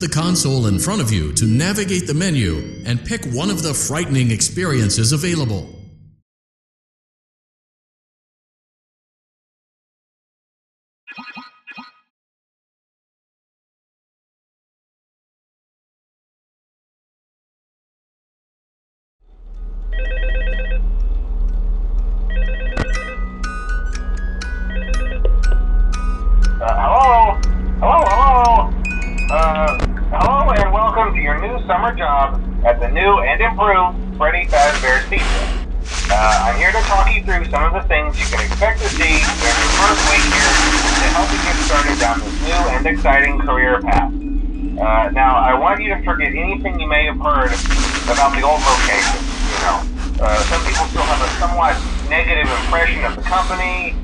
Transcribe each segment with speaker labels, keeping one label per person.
Speaker 1: The console in front of you to navigate the menu and pick one of the frightening experiences available.
Speaker 2: Hello and welcome to your new summer job at the new and improved Freddy Fazbear's Pizza. I'm here to talk you through some of the things you can expect to see during your first week here to help you get started down this new and exciting career path. Now, I want you to forget anything you may have heard about the old location. Some people still have a somewhat negative impression of the company.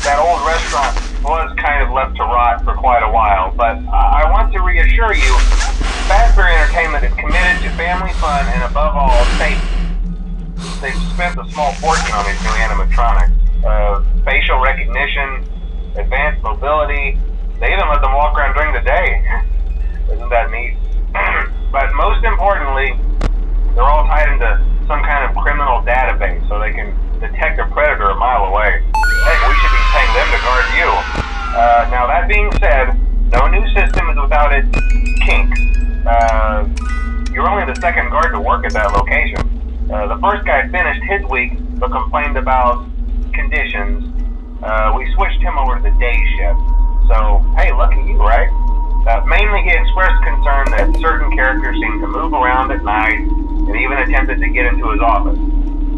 Speaker 2: That old restaurant was kind of left to rot for quite a while, but I want to reassure you, Fazbear Entertainment is committed to family fun and above all, safety. They've spent a small fortune on these new animatronics. Facial recognition, advanced mobility, they even let them walk around during the day. Isn't that neat? But most importantly, they're all tied into some kind of criminal database so they can detect a predator a mile away. Heck, we should be paying them to guard you. Now that being said, no new system is without its kinks. You're only the second guard to work at that location. The first guy finished his week but complained about conditions. We switched him over to the day shift. So, hey, lucky you, right? Mainly he expressed concern that certain characters seemed to move around at night and even attempted to get into his office.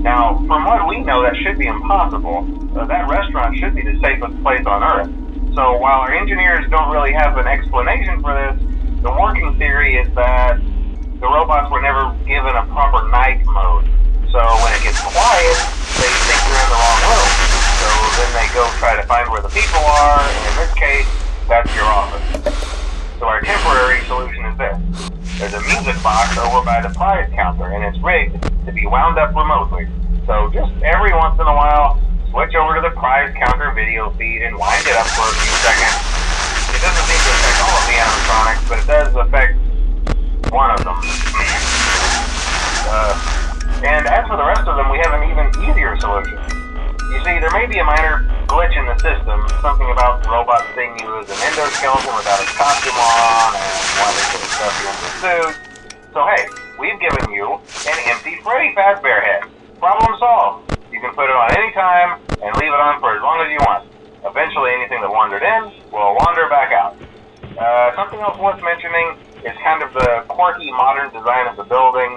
Speaker 2: Now, from what we know, that should be impossible. That restaurant should be the safest place on Earth. So while our engineers don't really have an explanation for this, the working theory is that the robots were never given a proper night mode. So when it gets quiet, they think they're in the wrong room. So then they go try to find where the people are, and in this case, that's your office. So our temporary solution is this. There's a music box over by the prize counter, and it's rigged to be wound up remotely. So just every once in a while, switch over to the prize counter video feed and wind it up for a few seconds. It doesn't seem to affect all of the animatronics, but it does affect one of them. And as for the rest of them, we have an even easier solution. You see, there may be a minor glitch in the system, something about the robot seeing you as an endoskeleton without its costume on, and wanting to stuff you in the suit. So hey, we've given you an empty Freddy Fazbear head. Problem solved. You can put it on any time and leave it on for as long as you want. Eventually anything that wandered in will wander back out. Something else worth mentioning is kind of the quirky modern design of the building.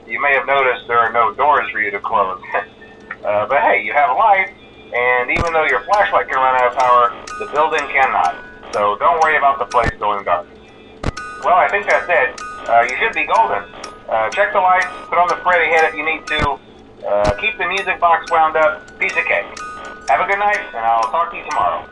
Speaker 2: You may have noticed there are no doors for you to close. But hey, you have a light, and even though your flashlight can run out of power, the building cannot. So don't worry about the place going dark. Well, I think that's it. You should be golden. Check the lights, put on the Freddy head if you need to. Keep the music box wound up. Piece of cake. Have a good night, and I'll talk to you tomorrow.